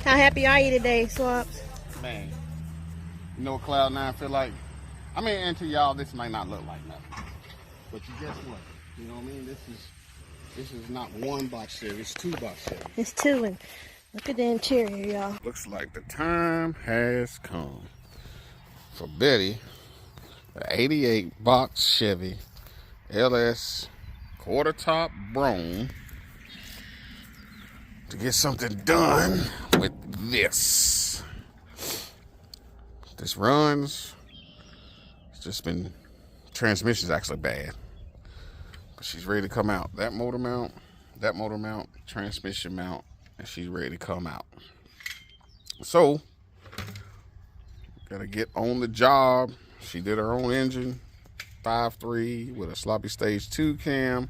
How happy are you today, Swamps? Man, you know what Cloud 9 feel like? I mean, and to y'all, this might not look like nothing. But you guess what? You know what I mean? This is not one box Chevy, it's two box Chevy. It's two, and look at the interior, y'all. Looks like the time has come for Betty, the 88 box Chevy LS quarter top Brougham, to get something done with this. This runs. It's just been, transmission's actually bad, but she's ready to come out. That motor mount, transmission mount, and she's ready to come out. So, gotta get on the job. She did her own engine, 5.3 with a sloppy stage 2 cam.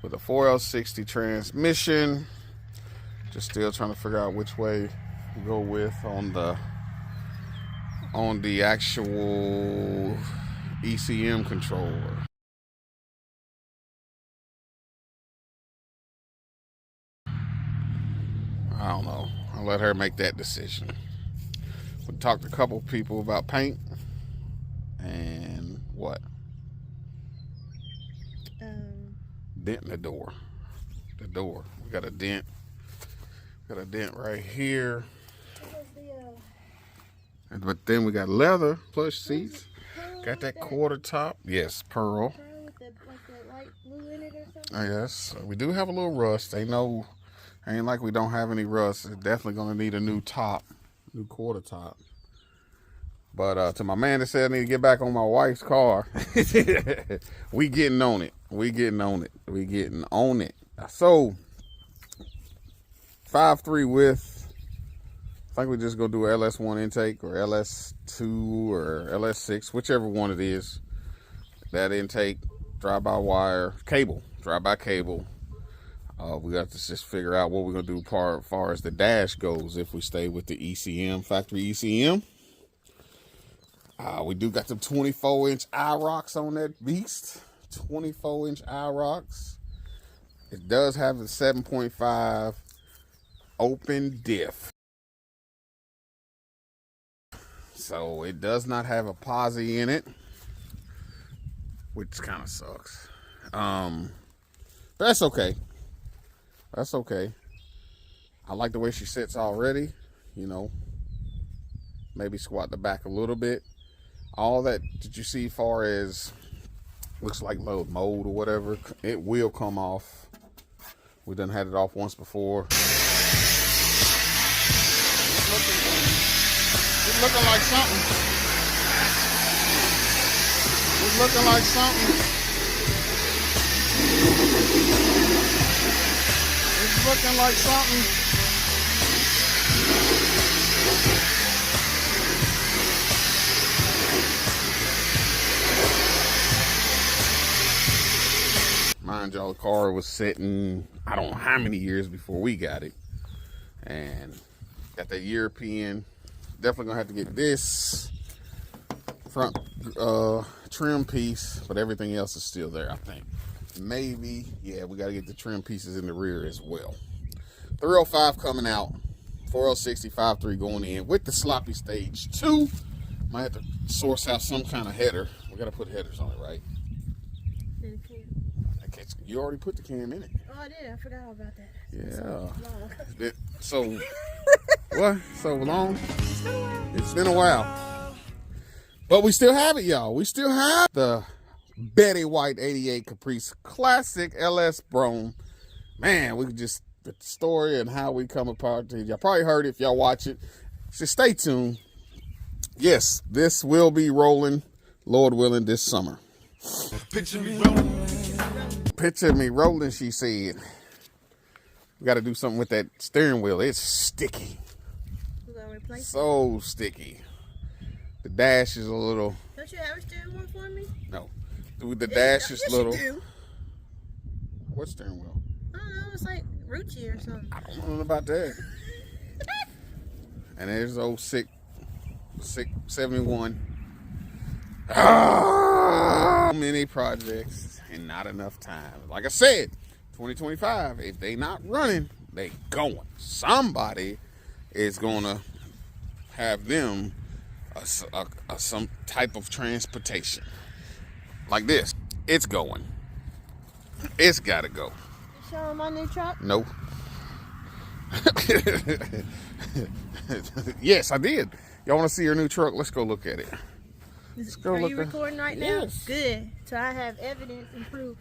With a 4L60 transmission. Just still trying to figure out which way to go with on the actual ECM controller. I don't know. I'll let her make that decision. We talked to a couple people about paint and what? Dent in the door. The door. We got a dent. Got a dent right here. But then we got leather plush seats. Got that quarter top. Yes, pearl. With the light blue in it or something? Oh, yes. We do have a little rust. Ain't like we don't have any rust. It's definitely gonna need a new top, new quarter top. But to my man that said I need to get back on my wife's car, we getting on it. We getting on it. So 5.3 width. I think we just gonna do LS1 intake or LS2 or LS6, whichever one it is. That intake, drive-by cable. We got to just figure out what we're gonna do as far as the dash goes if we stay with the ECM, factory ECM. We do got them 24-inch eye rocks on that beast. 24-inch eye rocks. It does have a 7.5 open diff. So it does not have a posi in it, which kind of sucks. That's okay. That's okay. I like the way she sits already. You know, maybe squat the back a little bit. All that you see far as looks like load mold or whatever, it will come off. We done had it off once before. It's looking like something. It's looking like something. It's looking like something. Mind y'all, the car was sitting, I don't know how many years before we got it. And got that European. Definitely gonna have to get this front trim piece, but everything else is still there, I think. Maybe, yeah, we gotta get the trim pieces in the rear as well. 305 coming out, 4L60 5.3 going in with the sloppy stage 2. Might have to source out some kind of header. We gotta put headers on it, right? You already put the cam in it. Oh, I did. I forgot all about that. Yeah. So what? So long? It's been a while. But we still have it, y'all. We still have the Betty White 88 Caprice Classic LS Brougham. Man, we could just, the story and how we come apart. Y'all probably heard it if y'all watch it. So stay tuned. Yes, this will be rolling, Lord willing, this summer. Picture me rolling. Picture me rolling, she said. We got to do something with that steering wheel. It's sticky. So sticky. The dash is a little. Don't you have a steering wheel for me? No. The dash is little. You do. What steering wheel? I don't know. It's like Rucci or something. I don't know about that. And there's old sick 71. Many projects and not enough time. Like I said, 2025, if they not running, they going. Somebody is gonna have them some type of transportation like this. It's going. It's gotta go. You show them my new truck? No. Yes, I did. Y'all want to see your new truck? Let's go look at it. Let's go Are look you at recording right now? Yes. Good. So I have evidence and proof.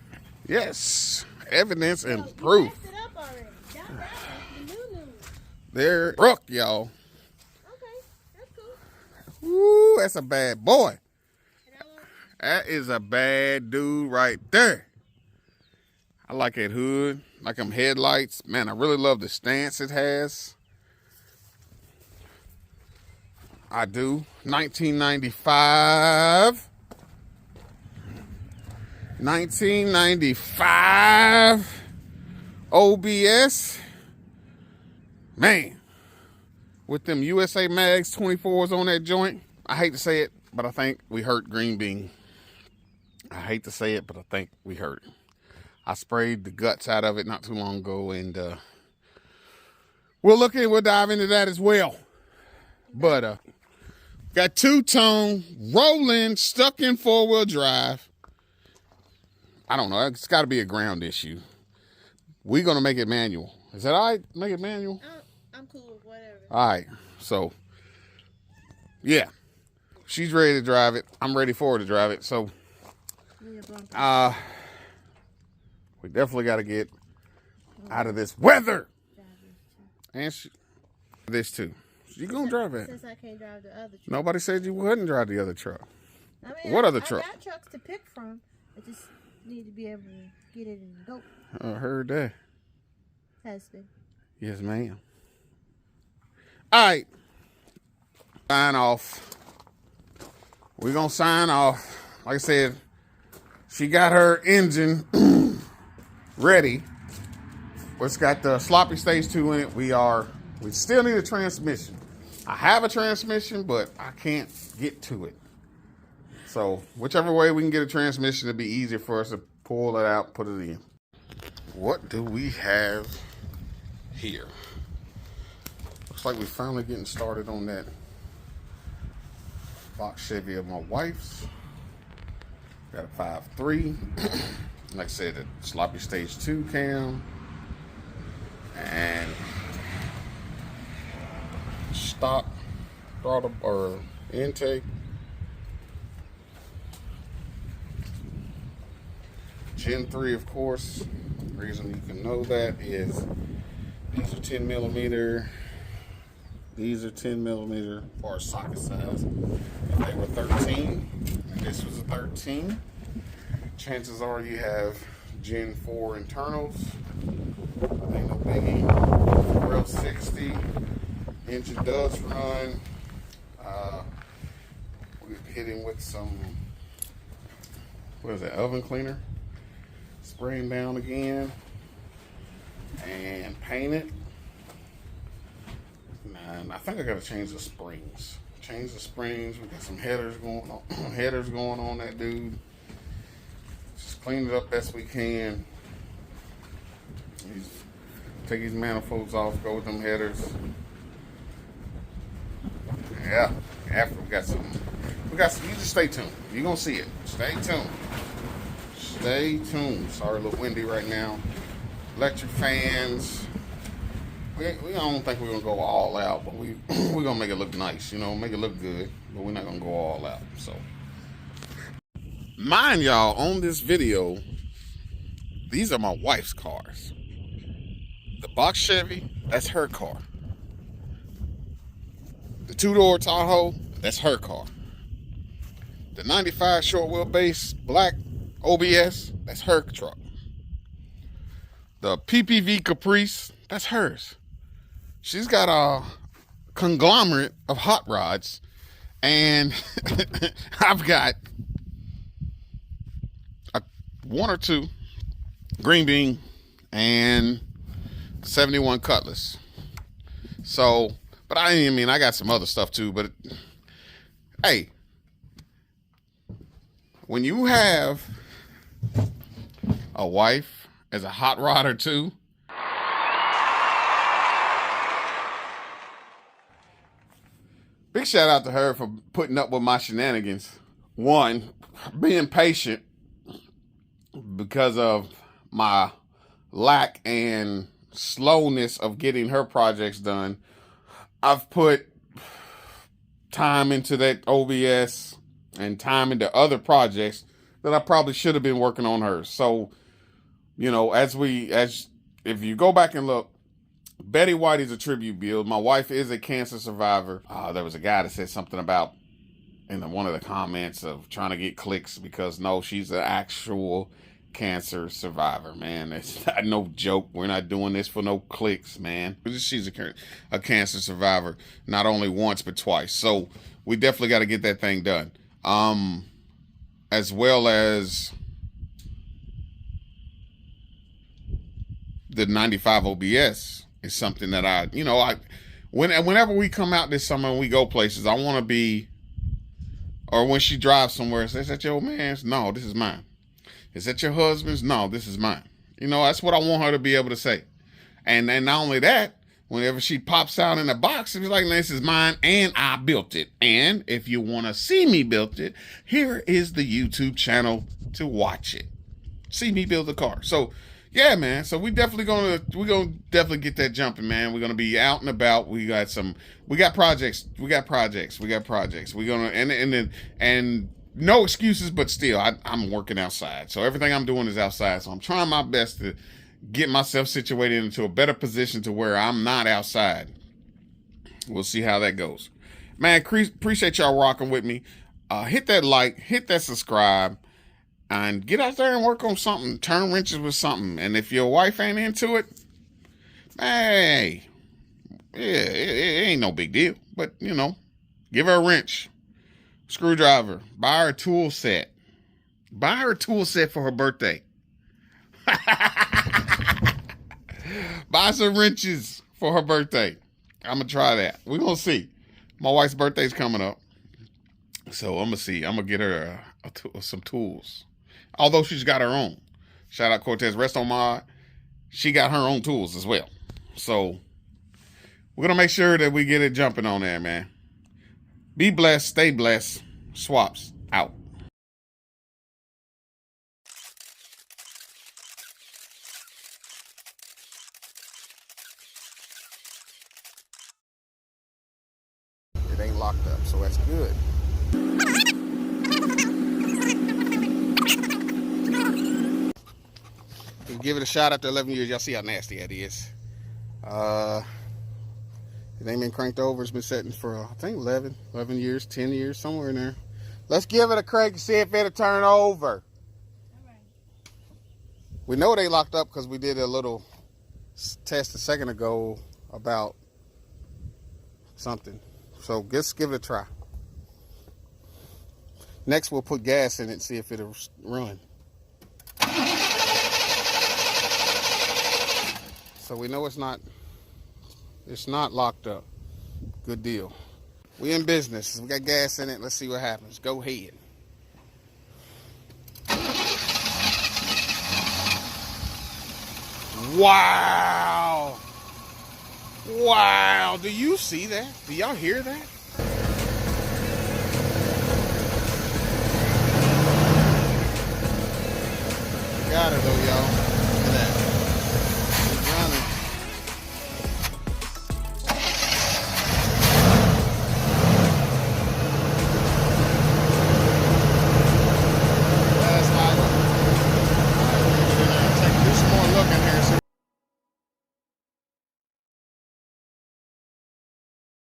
Yes, evidence and You proof. messed it up already. Got that one. The new. There, Brooke, y'all. Okay, that's cool. Ooh, that's a bad boy. And I want That is a bad dude right there. I like that hood, like them headlights. Man, I really love the stance it has. I do. 1995. 1995 OBS. Man, with them USA Mags 24s on that joint. I hate to say it, but I think we hurt Green Bean. I hate to say it, but I think we hurt it. I sprayed the guts out of it not too long ago, and we'll dive into that as well. But got two-tone, rolling, stuck in four-wheel drive. I don't know. It's got to be a ground issue. We're going to make it manual. Is that all right? Make it manual? I'm cool with whatever. All right. So, yeah. She's ready to drive it. I'm ready for her to drive it. So, we definitely got to get out of this weather. And this too. You gonna drive it? Since I can't drive the other truck. Nobody said you wouldn't drive the other truck. I mean, What other truck? I got trucks to pick from. I just need to be able to get it and go. I heard that. Husband. Yes, ma'am. All right. Sign off. We're gonna sign off. Like I said, she got her engine ready. It's got the sloppy stage 2 in it. We still need a transmission. I have a transmission, but I can't get to it. So whichever way we can get a transmission, it'll be easier for us to pull it out, put it in. What do we have here? Looks like we're finally getting started on that box Chevy of my wife's. Got a 5.3. Like I said, a sloppy stage 2 cam. And stock throttle or intake. Gen 3, of course. The reason you can know that is these are 10 millimeter. These are 10 millimeter as far as socket size. If they were 13, and this was a 13, chances are you have Gen 4 internals. Ain't no biggie. 4L60. Engine does run. We're hitting with some, what is that, oven cleaner? Spraying down again. And paint it. And I think I gotta change the springs. We got some headers going on that dude. Just clean it up best we can. Take these manifolds off, go with them headers. Yeah, after we got some, you just stay tuned. You're gonna see it. Stay tuned. Sorry, a little windy right now. Electric fans. We don't think we're gonna go all out, but we're gonna make it look nice, make it look good, but we're not gonna go all out. So mind y'all, on this video, these are my wife's cars. The box Chevy, that's her car. The 2-door Tahoe, that's her car. The 95 short wheelbase black OBS, that's her truck. The PPV Caprice, that's hers. She's got a conglomerate of hot rods, and I've got one or two Green Bean and 71 Cutlass. So, but I got some other stuff too, but Hey, when you have a wife as a hot rodder too, big shout out to her for putting up with my shenanigans. One, being patient because of my lack and slowness of getting her projects done. I've put time into that OBS and time into other projects that I probably should have been working on hers. So, you know, as if you go back and look, Betty Whitey's a tribute build. My wife is a cancer survivor. There was a guy that said something about in one of the comments of trying to get clicks because no, she's an actual cancer survivor, man. It's not no joke. We're not doing this for no clicks, man. She's a cancer survivor, not only once but twice. So we definitely got to get that thing done. As well as the 95 OBS is something that whenever we come out this summer and we go places, I want to be, or when she drives somewhere, says, "Is that your man's?" No, this is mine. Is that your husband's? No, this is mine. You know, that's what I want her to be able to say. And not only that, whenever she pops out in the box, it's like, this is mine and I built it. And if you want to see me build it, here is the YouTube channel to watch it. See me build the car. So yeah, man. So we're gonna definitely get that jumping, man. We're gonna be out and about. We got projects. We're gonna and no excuses, but still, I'm working outside. So everything I'm doing is outside. So I'm trying my best to get myself situated into a better position to where I'm not outside. We'll see how that goes. Man, appreciate y'all rocking with me. Hit that like, hit that subscribe, and get out there and work on something. Turn wrenches with something. And if your wife ain't into it, hey, yeah, it ain't no big deal. But, you know, give her a wrench. Screwdriver. Buy her a tool set. Buy her a tool set for her birthday. Buy some wrenches for her birthday. I'm going to try that. We're going to see. My wife's birthday's coming up. So I'm going to see. I'm going to get her some tools. Although she's got her own. Shout out Cortez Resto Mod. She got her own tools as well. So we're going to make sure that we get it jumping on there, man. Be blessed, stay blessed. Swaps out. It ain't locked up, so that's good. Give it a shot after 11 years. Y'all see how nasty that is. It ain't been cranked over. It's been sitting for, I think, 11 years, 10 years, somewhere in there. Let's give it a crank and see if it'll turn over. All right. We know it ain't locked up because we did a little test a second ago about something. So let's give it a try. Next, we'll put gas in it and see if it'll run. So we know it's not locked up. Good deal. We in business. We got gas in it. Let's see what happens. Go ahead. Wow. Wow. Do you see that? Do y'all hear that?